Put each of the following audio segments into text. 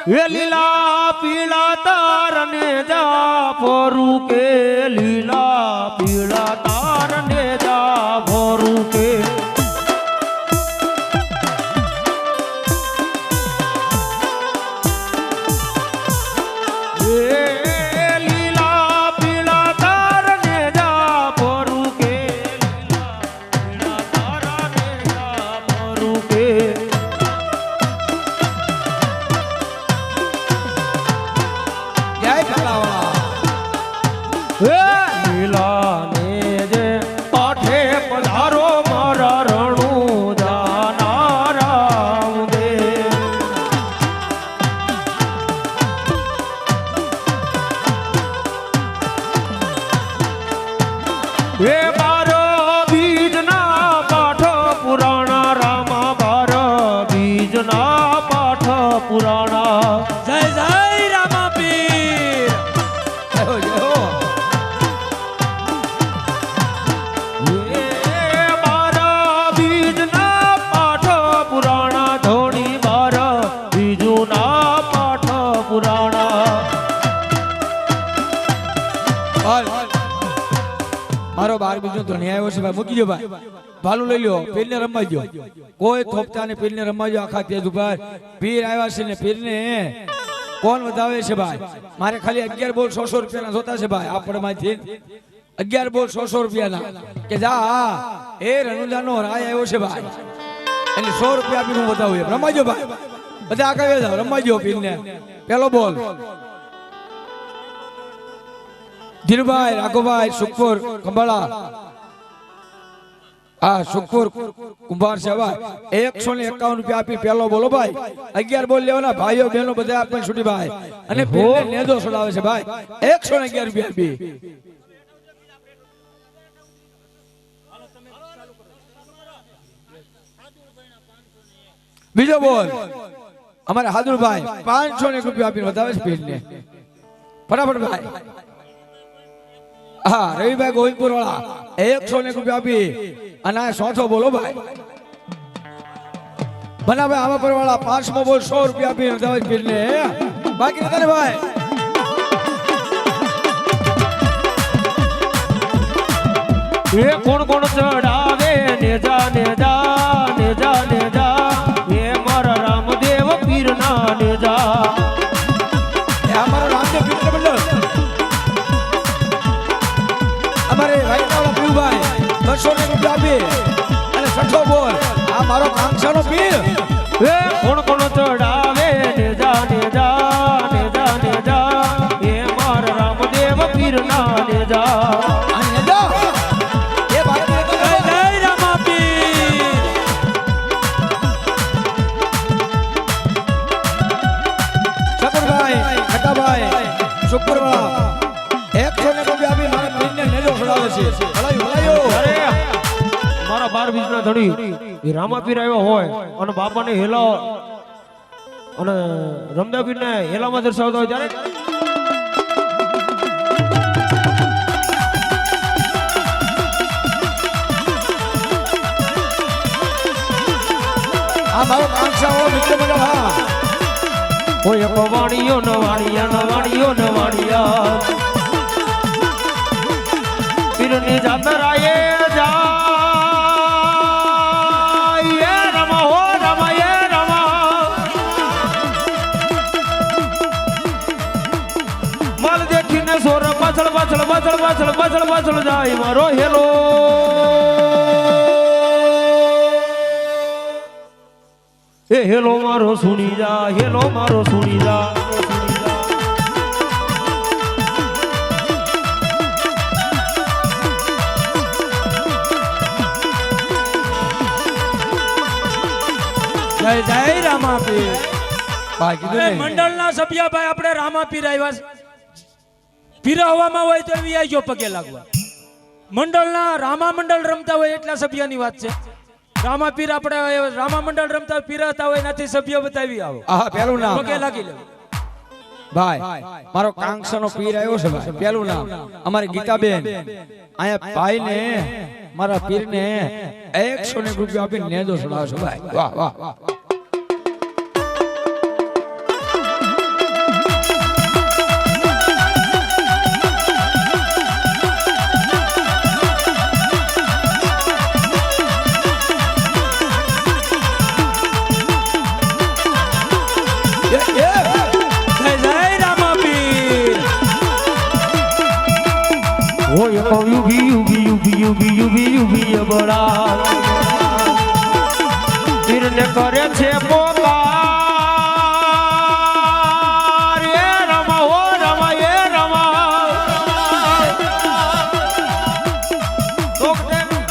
એ લીલા પીળા તારને જા ભોરું કે લીલા પીળા તારને જા ભોરું કે મારો બાર બીજો તો નહીં આવ્યો છે ભાઈ મૂકી દો ભાઈ ભાલું લઈ લ્યો પીરને રમાઈ દો કોઈ થોપતા ને પીરને રમાઈ દો આખા તેજ ઉપર પીર આવ્યા છે ને પીરને કોણ વધાવે છે ભાઈ મારે ખાલી 11 બોલ 100 રૂપિયાના જોતા છે ભાઈ આપણે માંથી 11 બોલ 100 રૂપિયાના કે જા એ રણુજાનો રાય આવ્યો છે ભાઈ એટલે 100 રૂપિયા આપીને હું વધાવું રમાઈ દો ભાઈ બધા આગળ જાવ રમાઈ દો પીરને પેલો બોલ ધીરુભાઈ રાઘુભાઈ સુખપુર કંબાળા હા સુખપુર કુંભાર છે ભાઈ 151 રૂપિયા આપી પેલો બોલો ભાઈ 11 બોલ લેવાના ભાઈઓ બહેનો બધા આપણે છૂટી ભાઈ અને ભોગ નેદો છોડાવે છે ભાઈ 111 રૂપિયા આપી બીજો બોલ અમારે હાદુરભાઈ 501 રૂપિયા આપીને વધાવે છે પીરને ફટાફટ ભાઈ હા રવિભાઈ ગોવિંદપુર વાળા 101 રૂપિયા આપી અને સોથો બોલો ભાઈ બનાભાઈ આમાપર વાળા 5મો બોલ 100 રૂપિયા આપી વધાવે પીરને બાકી નથી ભાઈ એ કોણ કોણ ચડાવે ને જા ને જા ને જા ને જા એ મારા રામદેવ પીરના ને જા એ અમારો રામદેવ પીર બોલો અમારે ભાઈ વાળા પીરભાઈ 200 રૂપિયા આપી અને છઠ્ઠો બોલ આ મારો કાંક્ષાનો પીર એ કોણ કોણ ચડાવે ને જા ને જા ને જા ને જા એ મારા રામદેવ પીરના ને જા અને જા એ ભાઈ જય રામા પીર શકરભાઈ ખટાભાઈ સુખપુરવાળા 100 રૂપિયા આપી મારા પીરને નેજો છોડાવે છે ભલાયો મારા 12 બીજના ધણી એ રામાપીર આવ્યો હોય અને બાપાને હેલા અને રમદાપીરને હેલામાં દર્શાવતા હોય ત્યારે આ મારો કાંક્ષા હો મિત્ર મંડળ હા કોઈ વાણીઓ નવાણીયા પીરની જાતરાએ જાય રમા હો રમાએ રમા માલ દેખીને સોર પાછળ જાય મારો હેલો એ હેલો મારો સુણી જા હેલો મારો સુણી જા જય રામાપીર મંડળના સભ્ય ભાઈ આપણે રામાપીર આવ્યા છે પીરાવવામાં હોય તો એવી આવજો પગે લાગવા મંડળના રામા મંડળ રમતા હોય એટલા સભ્યની વાત છે રામાપીર આપણે રામા મંડળ રમતા પીરાતા હોય નથી સભ્ય બતાવી આવો હા પેલું નામ પગે લાગી લે ભાઈ મારો કાંક્ષાનો પીર આવ્યો છે ભાઈ પેલું નામ અમારી ગીતાબેન આયા ભાઈને મારા પીરને 100 રૂપિયા આપીને નેદો છોડાવશો ભાઈ વાહ વાહ વાહ યુબી યુબી યુબી બળા પીરને કરે છે પોકાર એ રમા હો રમા એ રમા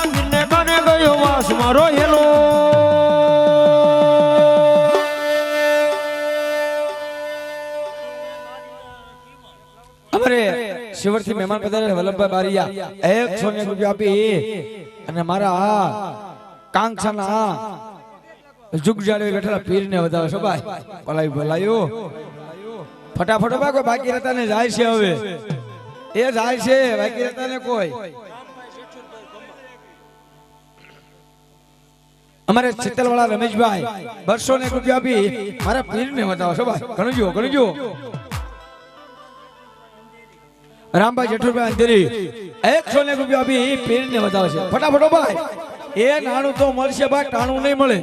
પીરને કને ગયો વાસ મારો હેલો અમારે શિવરથી મહેમાન પધારે વલ્લભભાઈ બારિયા 100 રૂપિયા આપી અને મારા કાંક્ષાના જુગ જાળવી બેઠેલા પીરને વધાવે છો ભાઈ ભલાઈ ભલાયો ફટાફટ ભાઈ કોઈ બાકી રહેતા ને જાય છે હવે એ જાય છે બાકી રહેતા ને કોઈ અમારે ચિત્તલવાળા રમેશભાઈ 200 રૂપિયા આપી મારા પીરને વધાવો છો ભાઈ ઘણું જો રામભાઈ જેઠુભાઈ અંધેરી 100 રૂપિયા આપી પીરને વધાવે છે ફટાફટ ભાઈ એ નાણું તો મળશે ભાઈ ટાણું નહીં મળે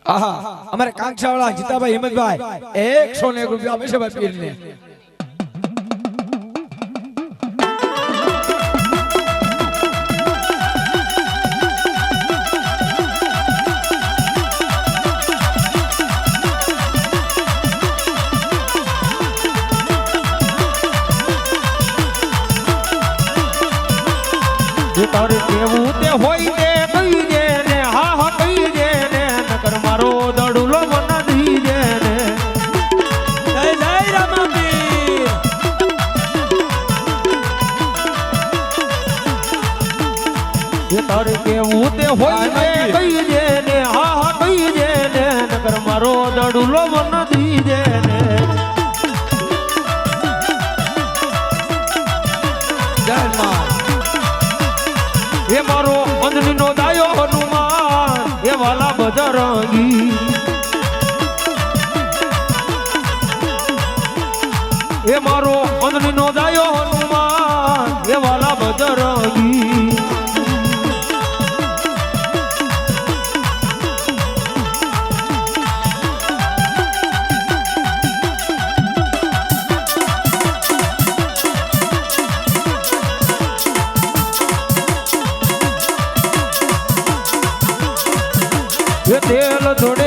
આહા અમારે કાંક્ષાવાળા જીતાભાઈ હિંમતભાઈ 100 રૂપિયા આપે છે ભાઈ પીરને તારે કેવું તે હોય તે કહી દે ને હા હા કહી દે ને નકર મારો દડુલો મન દી દે ને જય જય રામાપીર એ તારે કેવું તે હોય તે કહી દે ને હા હા કહી દે ને નકર મારો દડુલો મન દી દે ને જય માં એ મારો અંજની નો દાયો હનુમાન એ વાલા બજરંગી એ મારો અંજની નો દાયો હનુમાન એ વાલા બજરંગી તેલ જોડે